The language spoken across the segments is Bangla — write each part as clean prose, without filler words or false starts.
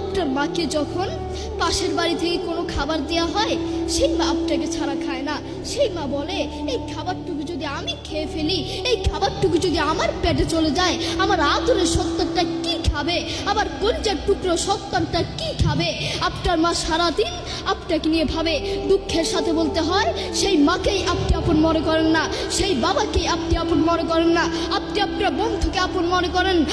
আপনার মাকে যখন পাশের বাড়ি থেকে কোনো খাবার দেওয়া হয়, সেই মা আপনাকে ছাড়া খায় না। সেই মা বলে, এই খাবারটুকু যদি আমি খেয়ে ফেলি, এই খাবারটুকু যদি আমার পেটে চলে যায়, আমার আদরের সন্তানটা কি খাবে? আমার কলিজার টুকরো সন্তানটা কি খাবে? আপনার মা সারাদিন আপনাকে নিয়ে ভাবে। দুঃখের সাথে বলতে হয়, সেই মাকেই আপনি আপন মনে করেন না, সেই বাবাকেই আপনি আপন মনে করেন না, আপনি আপনার বন্ধুকে আপন মনে করেন,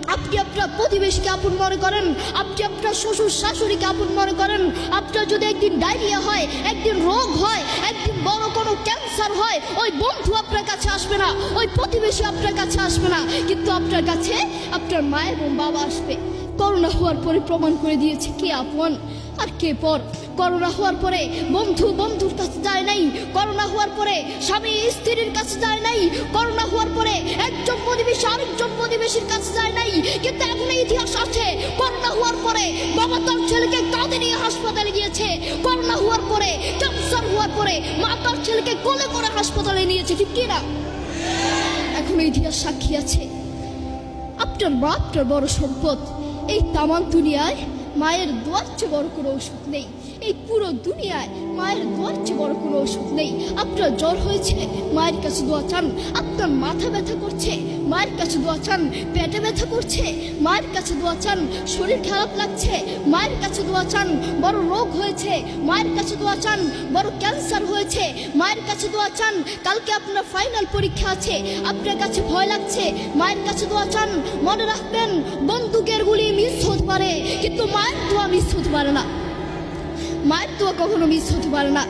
আপনি আপনার প্রতিবেশীকে আপন মনে করেন, আপনি আপনার শ্বশুর শাশুড়িকে আপন মনে করেন। আপনার যদি একদিন ডায়রিয়া হয়, একদিন রোগ হয়, একদিন বড় কোনো ক্যান্সার হয়, ওই বন্ধু আপনার কাছে আসবে না, ওই প্রতিবেশী আপনার কাছে আসবে না, কিন্তু আপনার কাছে আপনার মা এবং বাবা আসবে। করোনা হওয়ার পরে প্রমাণ করে দিয়েছে কে আপন আর কে পর। করোনা হওয়ার পরে বন্ধু বন্ধুর কাছে যায় নাই, করোনা হওয়ার পরে স্বামী স্ত্রীর কাছে যায় নাই, করোনা হওয়ার পরে একজন প্রতিবেশী আরেকজন প্রতিবেশীর কাছে যায় নাই। কিন্তু এখন ইতিহাস আছে, করোনা হওয়ার পরে বাবা তার ছেলেকে কাঁধে নিয়ে হাসপাতালে গিয়েছে, করোনা হওয়ার পরে ক্যান্সার হওয়ার পরে মা তার ছেলেকে কোলে করে হাসপাতালে নিয়েছে, ঠিক কিনা? এখন ইতিহাস সাক্ষী আছে। আপনার মা আপনার বড় সম্পদ। এই তামাম দুনিয়ায় মায়ের দোয়ার চেয়ে বড় কোনো ওষুধ নেই। এই পুরো দুনিয়ায় মায়ের দোয়ার চেয়ে বড় কোনো ওষুধ নেই। আপনার জ্বর হয়েছে, মায়ের কাছে দোয়া চান। আপনার মাথা ব্যথা করছে, মায়ের কাছে দোয়া চান। পেটে ব্যথা করছে, মায়ের কাছে দোয়া চান। শরীর খারাপ লাগছে, মায়ের কাছে দোয়া চান। বড় রোগ হয়েছে, মায়ের কাছে দোয়া চান। বড় ক্যান্সার হয়েছে, মায়ের কাছে দোয়া চান। কালকে আপনার ফাইনাল পরীক্ষা আছে, আপনার কাছে ভয় লাগছে, মায়ের কাছে দোয়া চান। মনে রাখবেন, বন্দুকের গুলি মিস হতে পারে, কিন্তু মায়ের দোয়া মিস হতে পারে না। মায়ের দোয়া কখনো মিস হতে পারে না।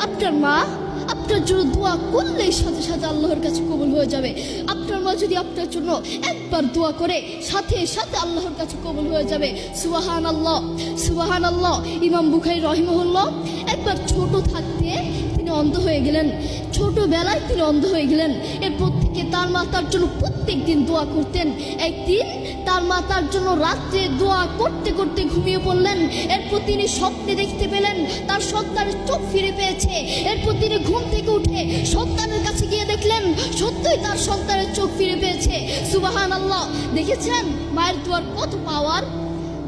আপনার মা আপনার জন্য দোয়া করলেই সাথে সাথে আল্লাহর কাছে কবুল হয়ে যাবে। আপনার মা যদি আপনার জন্য একবার দোয়া করে, সাথে সাথে আল্লাহর কাছে কবুল হয়ে যাবে। সুবহানাল্লাহ, সুবহানাল্লাহ। ইমাম বুখারী রাহিমাহুল্লাহ একবার ছোট থাকতে তিনি অন্ধ হয়ে গেলেন, ছোটবেলায় তিনি অন্ধ হয়ে গেলেন। এরপর থেকে তার মা তার জন্য প্রত্যেক দিন দোয়া করতেন। একদিন তার মা তার জন্য রাত্রে দোয়া করতে করতে ঘুমিয়ে পড়লেন। এরপর তিনি স্বপ্নে দেখতে পেলেন তার সন্তানের চোখ ফিরে পেয়েছে। এরপর তিনি ঘুম থেকে উঠে সন্তানের কাছে গিয়ে দেখলেন সত্যই তার সন্তানের চোখ ফিরে পেয়েছে। সুবহানাল্লাহ। দেখেছেন মায়ের দোয়ার কত পাওয়ার,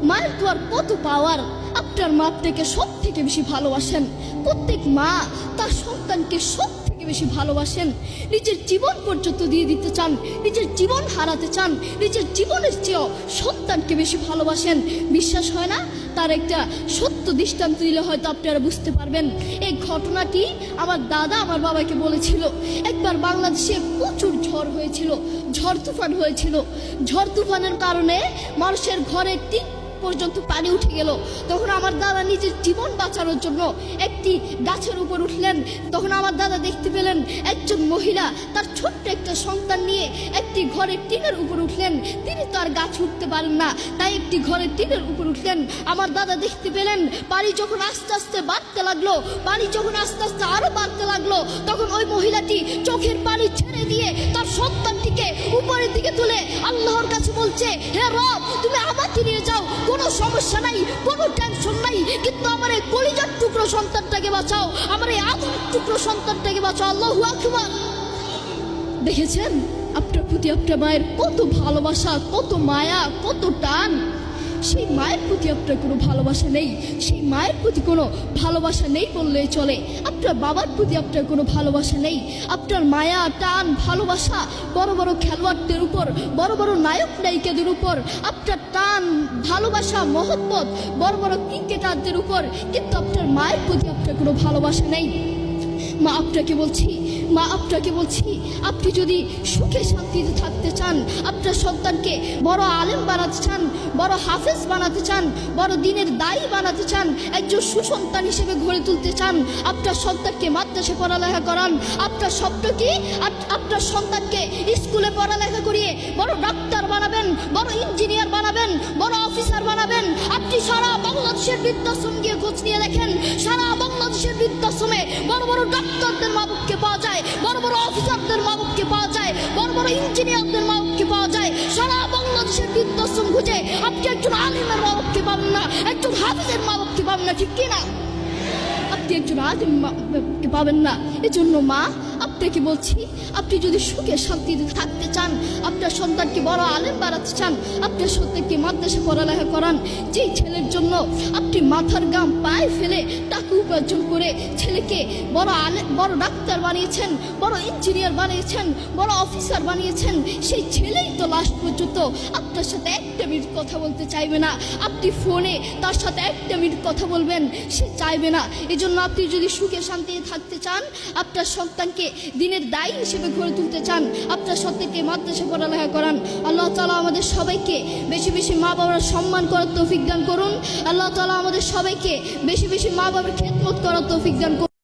মায়ের দোয়ার কত পাওয়ার। আপনার মা আপনাকে সব থেকে বেশি ভালোবাসেন। প্রত্যেক মা তার সন্তানকে সব থেকে বেশি ভালোবাসেন। নিজের জীবন পর্যন্ত দিয়ে দিতে চান, নিজের জীবন হারাতে চান, নিজের জীবনের চেয়েও সন্তানকে বেশি ভালোবাসেন। বিশ্বাস হয় না? তার একটা সত্য দৃষ্টান্ত দিলে হয়তো আপনারা বুঝতে পারবেন। এই ঘটনাটি আমার দাদা আমার বাবাকে বলেছিল। একবার বাংলাদেশে প্রচুর ঝড় হয়েছিল, ঝড় তুফান হয়েছিল। ঝড় তুফানের কারণে মানুষের ঘরের টিন পর্যন্ত পানি উঠে গেল। তখন আমার দাদা নিজের জীবন বাঁচানোর জন্য একটি গাছের উপর উঠলেন। তখন আমার দাদা দেখতে পেলেন একজন মহিলা তার ছোট্ট একটা সন্তান নিয়ে একটি ঘরের টিনের উপর উঠলেন। তিনি তো আর গাছ উঠতে পারেন না, তাই একটি ঘরের টিনের উপর উঠলেন। আমার দাদা দেখতে পেলেন পানি যখন আস্তে আস্তে বাড়তে লাগলো, পানি যখন আস্তে আস্তে আরো বাড়তে লাগলো, তখন ওই মহিলাটি চোখের পানি ছেড়ে দিয়ে তার সন্তানটিকে উপরের দিকে তুলে আল্লাহর কাছে বলছে, হে রব, তুমি আমাকে নিয়ে যাও, কোনো সমস্যা নাই, কোনো টেনশন নাই, কিন্তু আমার এই কলিজার টুকরো সন্তানটাকে বাঁচাও, আমার এই আদরের টুকরো সন্তানটাকে বাঁচাও। আল্লাহু আকবার। দেখেছেন আপনার প্রতি আপনার মায়ের কত ভালোবাসা, কত মায়া, কত টান। সেই মায়ের প্রতি আপনার কোনো ভালোবাসা নেই, সেই মায়ের প্রতি কোনো ভালোবাসা নেই বললেই চলে। আপনার বাবার প্রতি আপনার কোনো ভালোবাসা নেই। আপনার মায়া, টান, ভালোবাসা বড় বড় খেলোয়াড়দের উপর, বড় বড় নায়ক নায়িকাদের উপর আপনার টান, ভালোবাসা, মহব্বত বড় বড় ক্রিকেটারদের উপর, কিন্তু আপনার মায়ের প্রতি আপনার কোনো ভালোবাসা নেই। মা আপনাকে বলছি, মা আপনাকে বলছি, আপনি যদি সুখে শান্তিতে থাকতে চান, আপনার সন্তানকে বড় আলেম বানাতে চান, বড় হাফেজ বানাতে চান, বড় দিনের দায়ী বানাতে চান, একজন সুসন্তান হিসেবে গড়ে তুলতে চান, আপনার সন্তানকে মাদ্রাসায় পড়ালেখা করান। আপনার স্বপ্ন কি? আপনার সন্তানকে স্কুলে পড়ালেখা করিয়ে বড় ডাক্তার বানাবেন, বড় ইঞ্জিনিয়ার বানাবেন, বড় অফিসার বানাবেন। আপনি সারা বাংলাদেশের বৃদ্ধাশ্রম গিয়ে খোঁজ নিয়ে দেখেন, সারা বাংলাদেশের বৃদ্ধাশ্রমে বড় বড় ডাক্তারদের মা-বাপকে পাওয়া যায়, বড় বড় অফিসারদের মা-বাপকে পাওয়া যায়, বড় বড় ইঞ্জিনিয়ারদের মা-বাপকে পাওয়া যায়। সারা বাংলাদেশের বৃদ্ধাশ্রম খুঁজে আপনি একজন আলিমের মা-বাপকে পাবেন না, একজন হাফিজের মা-বাপকে পাবেন না, ঠিক কিনা? আপনি একজন আলেম পাবেন না। এজন্য মা, আপনাকে বলছি, আপনি যদি সুখে শান্তিতে থাকতে চান, আপনার সন্তানকে বড় আলেম বানাতে চান, আপনার সন্তানকে মাদ্রাসা পড়ালেখা করান। যেই ছেলের জন্য আপনি মাথার গাম পায়ে ফেলে টাকা উপার্জন করে ছেলেকে বড় আলেম, বড় ডাক্তার বানিয়েছেন, বড় ইঞ্জিনিয়ার বানিয়েছেন, বড় অফিসার বানিয়েছেন, সেই ছেলেই তো লাস্ট পর্যন্ত আপনার সাথে একটা মিনিট কথা বলতে চাইবে না। আপনি ফোনে তার সাথে একটা মিনিট কথা বলবেন, সে চাইবে না। এজন্য আপনি যদি সুখে শান্তিতে থাকতে চান, আপনার সন্তানকে দিনের দায়ী হিসেবে গড়ে তুলতে চান, আপনার সন্তানকে মাদ্রাসা পড়ালেখা করান। আল্লাহ তাআলা আমাদের সবাইকে বেশি বেশি মা বাবার সম্মান করার তৌফিক দান করুন। আল্লাহ তাআলা আমাদের সবাইকে বেশি বেশি মা বাবার খেদমত করার তৌফিক দান করুন।